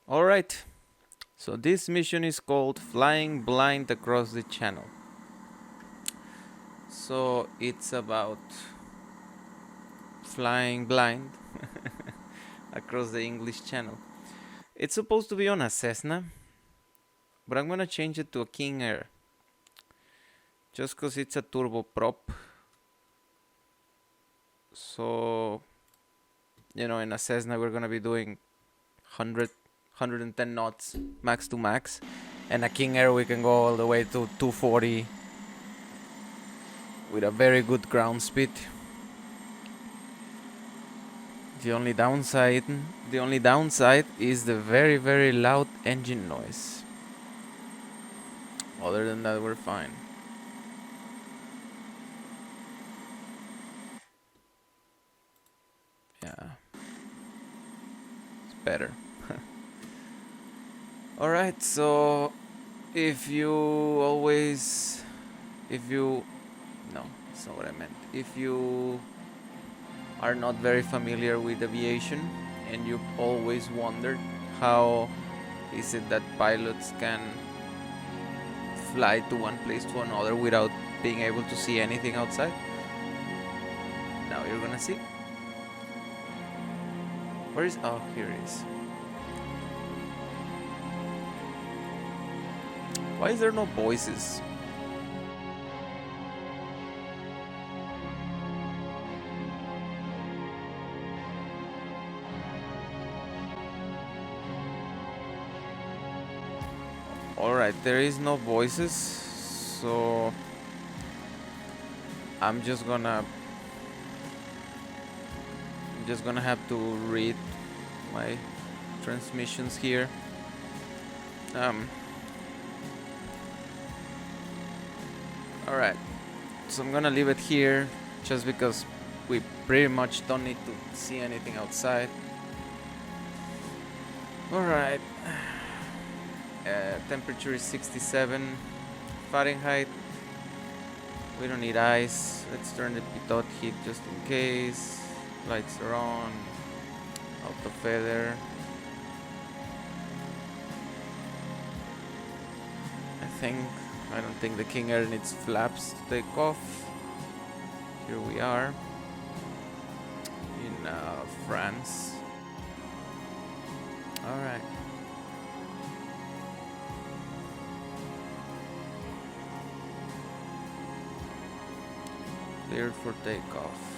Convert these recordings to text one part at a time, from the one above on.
Alright, so this mission is called Flying Blind Across the Channel. So it's about flying blind across the English Channel. It's supposed to be on a Cessna, but I'm gonna change it to a King Air. Just because it's a turboprop. So, in a Cessna we're gonna be doing 110 knots max to max, and a King Air we can go all the way to 240 with a very good ground speed. The only downside is the very, very loud engine noise. Other than that, we're fine. Yeah, it's better. Alright, so if you no, that's not what I meant. If you are not very familiar with aviation and you've always wondered how is it that pilots can fly to one place to another without being able to see anything outside, now you're gonna see. Where is... oh, here it is. Why is there no voices? Alright, there is no voices, so I'm just gonna have to read my transmissions here. Alright, so I'm gonna leave it here just because we pretty much don't need to see anything outside. Alright. Temperature is 67 Fahrenheit. We don't need ice. Let's turn the pitot heat just in case. Lights are on. Auto feather. I don't think the King Air needs flaps to take off. Here we are in France. Alright. Cleared for takeoff.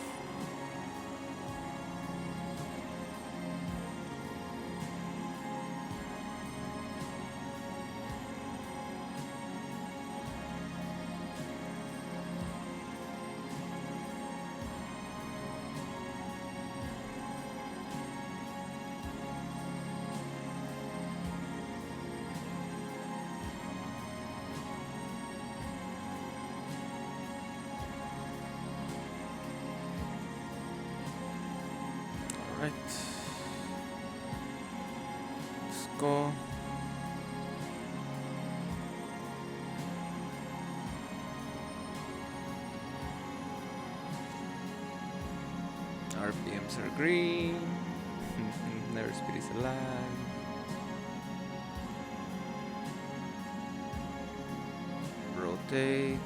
Right. Let's go. RPMs are green. Never speed is alive. Rotate.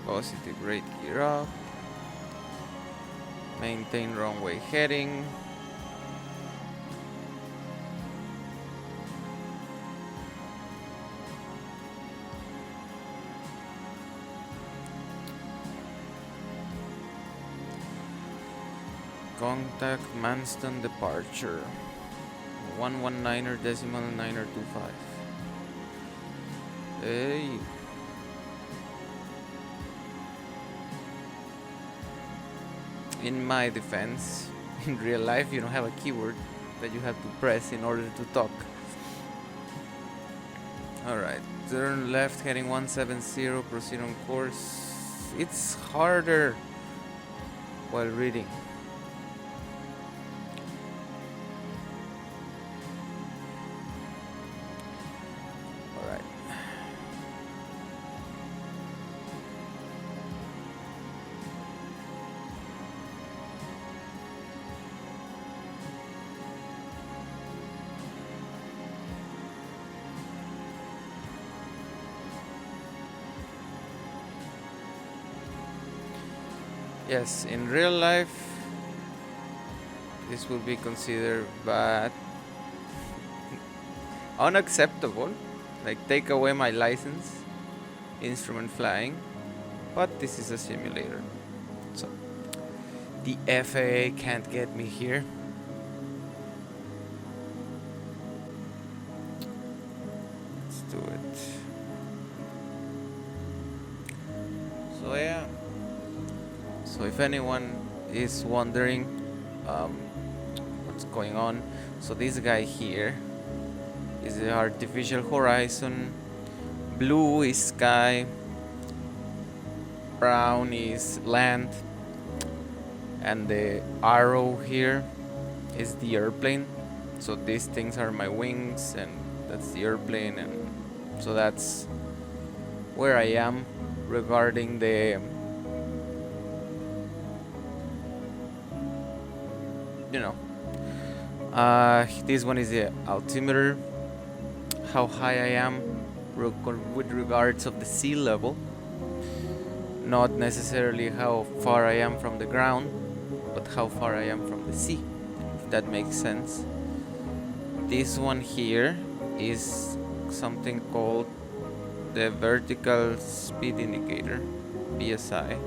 Positive rate gear up. Maintain runway heading. Contact Manston departure. 119er decimal 9er25. Hey. In my defense, in real life you don't have a keyword that you have to press in order to talk. Alright, turn left heading 170, proceed on course. It's harder while reading. Alright. Yes, in real life, this will be considered bad, unacceptable. Like, take away my license, instrument flying. But this is a simulator, so the FAA can't get me here. Let's do it. So yeah. So if anyone is wondering what's going on, so this guy here is the artificial horizon. Blue is sky, brown is land, and the arrow here is the airplane. So these things are my wings, and that's the airplane, and so that's where I am regarding the, you know, this one is the altimeter, how high I am with regards of the sea level, not necessarily how far I am from the ground, but how far I am from the sea, if that makes sense. This one here is something called the vertical speed indicator, VSI,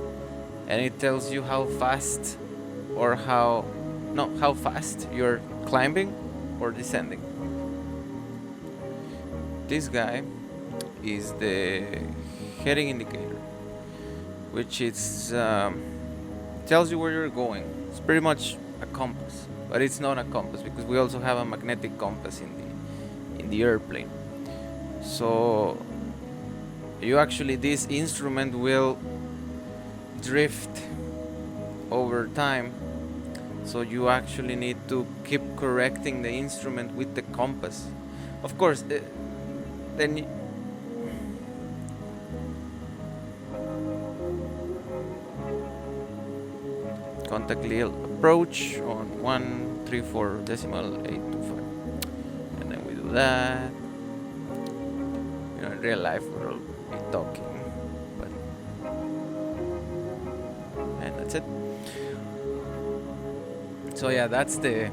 and it tells you how fast or how fast you're climbing or descending. This guy is the heading indicator, which is tells you where you're going. It's pretty much a compass, but it's not a compass because we also have a magnetic compass in the airplane. So you actually, this instrument will drift over time, so you actually need to keep correcting the instrument with the compass. Of course, then contact ILS Approach on 134.825, and then we do that. You know, in real life we'll be talking, but and that's it. So yeah, that's the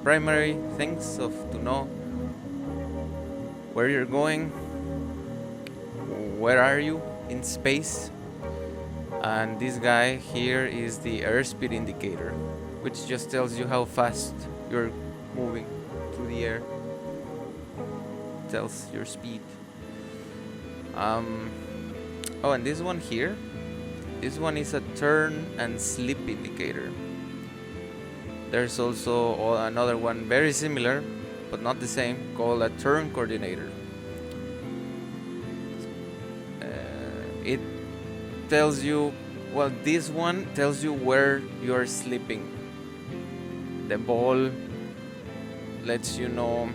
primary things of to know where you're going, where are you in space, and this guy here is the airspeed indicator, which just tells you how fast you're moving through the air, tells your speed. Oh, and this one here, this one is a turn and slip indicator. There's also another one very similar but not the same, called a turn coordinator. It tells you, well, this one tells you where you're slipping. The ball lets you know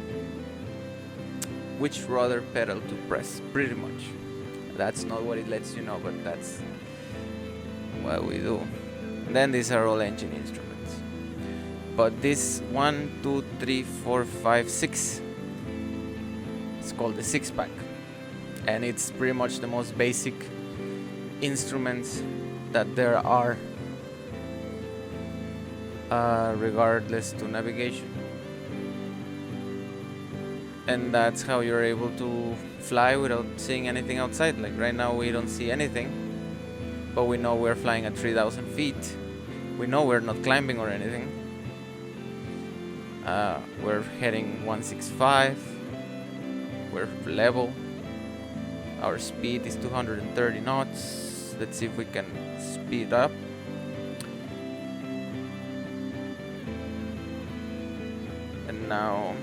which rudder pedal to press, pretty much. That's not what it lets you know, but that's what we do. And then these are all engine instruments. But this 1, 2, 3, 4, 5, 6, it's called the 6-pack. And it's pretty much the most basic instruments that there are, regardless to navigation. And that's how you're able to fly without seeing anything outside. Like right now we don't see anything, but we know we're flying at 3,000 feet. We know we're not climbing or anything. We're heading 165. We're level. Our speed is 230 knots. Let's see if we can speed up. And now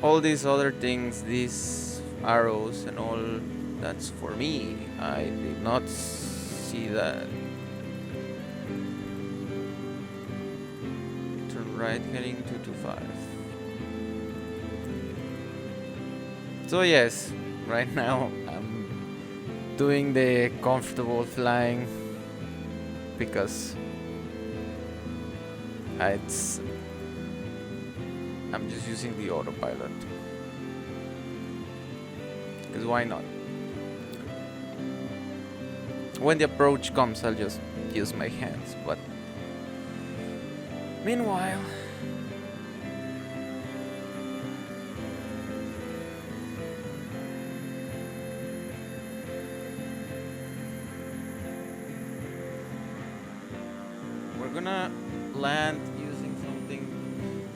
all these other things, these arrows and all, that's for me. I did not see that. Turn right, heading 225. So yes, right now I'm doing the comfortable flying because I'm just using the autopilot. Because why not? When the approach comes, I'll just use my hands, but meanwhile, we're gonna land using something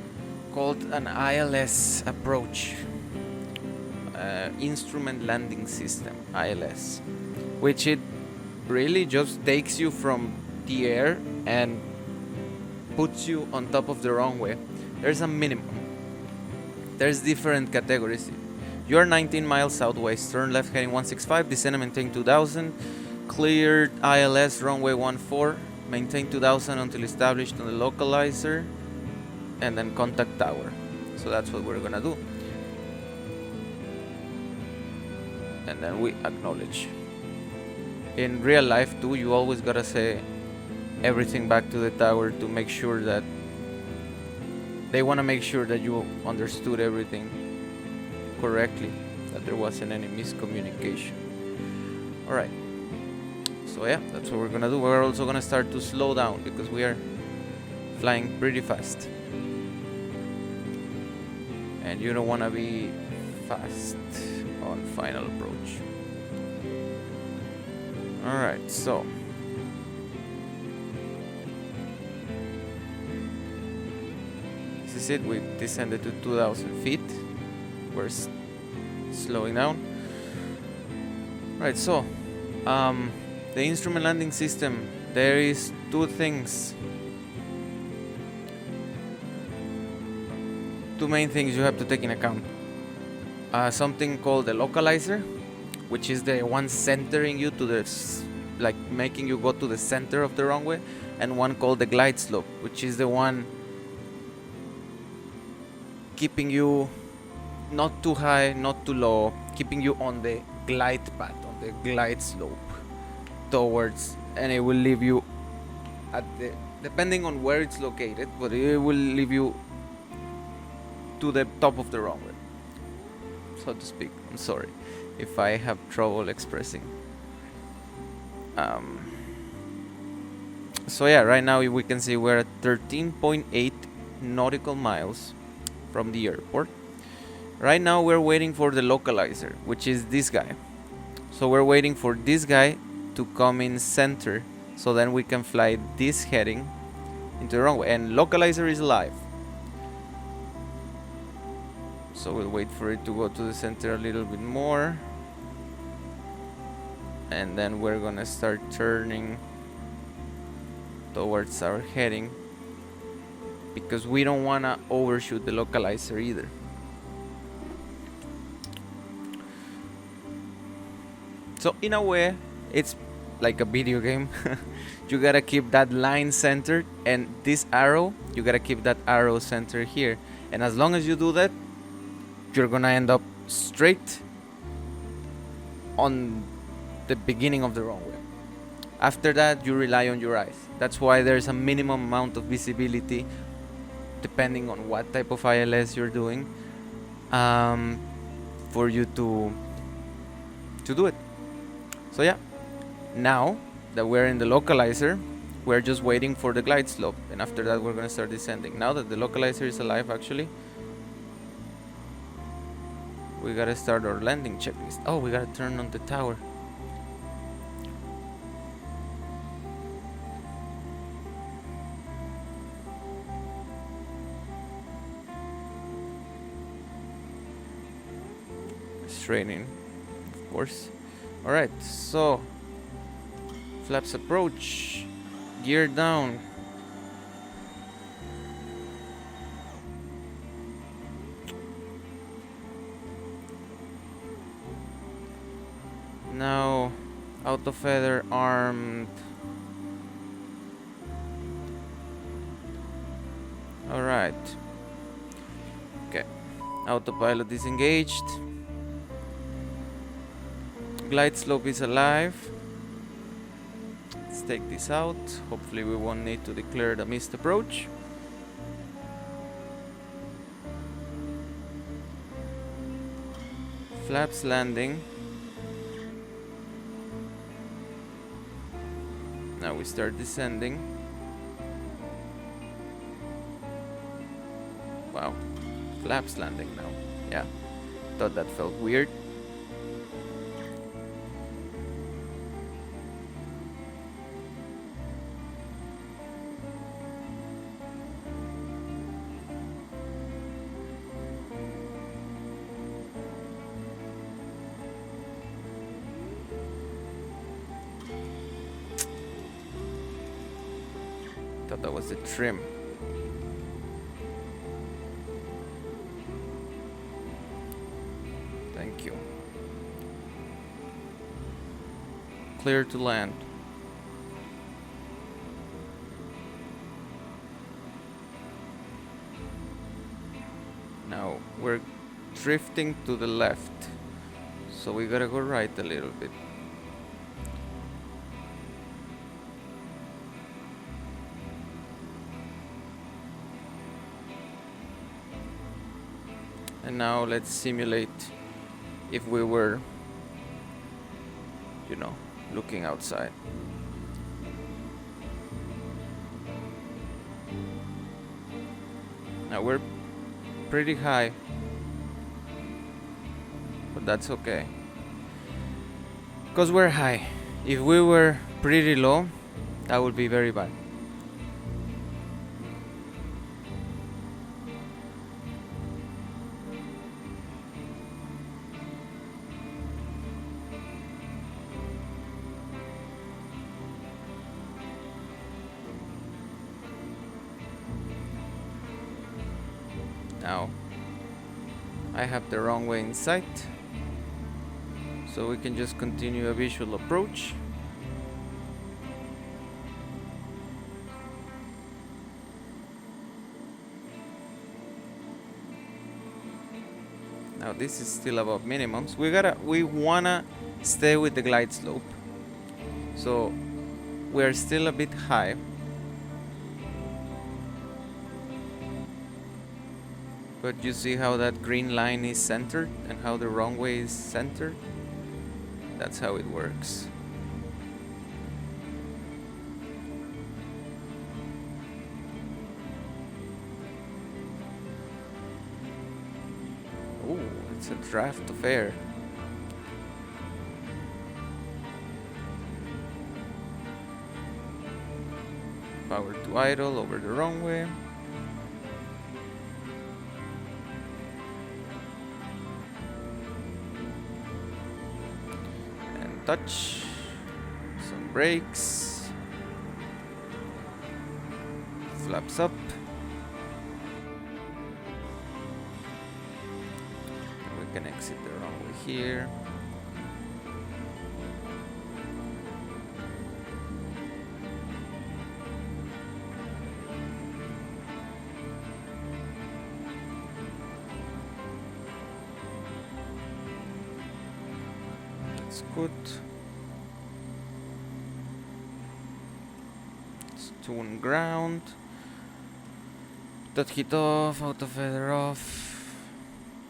called an ILS Approach, Instrument Landing System, ILS, which it really just takes you from the air and puts you on top of the runway. There's a minimum. There's different categories. You are 19 miles southwest, turn left heading 165, descend and maintain 2000, cleared ILS runway 14, maintain 2000 until established on the localizer, and then contact tower. So that's what we're gonna do. And then we acknowledge. In real life too, you always gotta say everything back to the tower to make sure that they want to make sure that you understood everything correctly, that there wasn't any miscommunication. Alright, so yeah, that's what we're gonna do. We're also gonna start to slow down because we are flying pretty fast, and you don't want to be fast on final approach. Alright, so this is it. We descended to 2000 feet. We're slowing down. Right, so the instrument landing system, there is two main things you have to take in account. Something called the localizer, which is the one centering you to the, like making you go to the center of the runway, and one called the glide slope, which is the one keeping you not too high, not too low, keeping you on the glide path, on the glide slope towards, and it will leave you at the, depending on where it's located, but it will leave you to the top of the runway, so to speak. I'm sorry if I have trouble expressing. So yeah, right now we can see we're at 13.8 nautical miles from the airport. Right now we're waiting for the localizer, which is this guy. So we're waiting for this guy to come in center, so then we can fly this heading into the runway, and localizer is live. So we'll wait for it to go to the center a little bit more, and then we're gonna start turning towards our heading, because we don't wanna overshoot the localizer either. So in a way, it's like a video game. You gotta keep that line centered, and this arrow, you gotta keep that arrow centered here. And as long as you do that, you're gonna end up straight on the beginning of the runway. After that, you rely on your eyes. That's why there's a minimum amount of visibility, depending on what type of ILS you're doing, for you to do it. So yeah, now that we're in the localizer, we're just waiting for the glide slope, and after that we're gonna start descending. Now that the localizer is alive, actually, we gotta start our landing checklist. Oh, we gotta turn on the tower. Straining, of course. Alright, so flaps approach, gear down. Now auto feather armed. Alright. Okay. Autopilot disengaged. Glide slope is alive. Let's take this out. Hopefully we won't need to declare the missed approach. Flaps landing. Now we start descending. Wow, flaps landing now. Yeah, thought that felt weird. Thought that was the trim. Thank you. Clear to land. Now we're drifting to the left, so we gotta go right a little bit. And now let's simulate if we were, you know, looking outside. Now we're pretty high, but that's okay, because we're high. If we were pretty low, that would be very bad. Now, I have the wrong way in sight, so we can just continue a visual approach. Now this is still above minimums. We wanna stay with the glide slope, so we're still a bit high. But you see how that green line is centered and how the runway is centered? That's how it works. Oh, it's a draft of air. Power to idle over the runway. Touch, some brakes, flaps up, and we can exit the runway here. That's good. Tune ground. That hit off, auto feather off,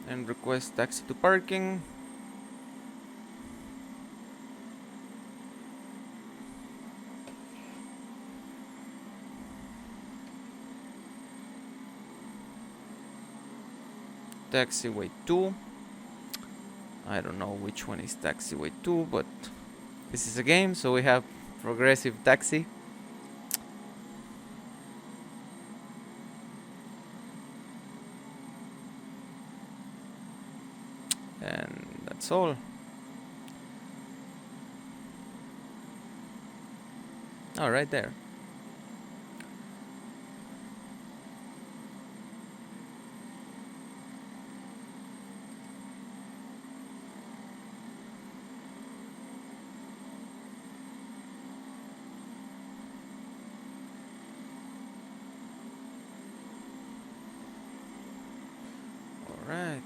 and request taxi to parking. Taxiway 2. I don't know which one is taxiway 2, but this is a game, so we have progressive taxi. And that's all. Oh, right there. All right.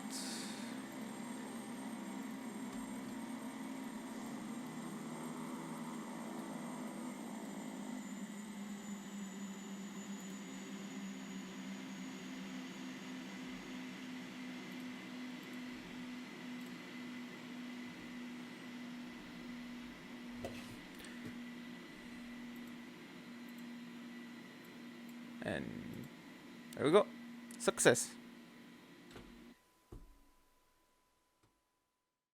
And there we go. Success.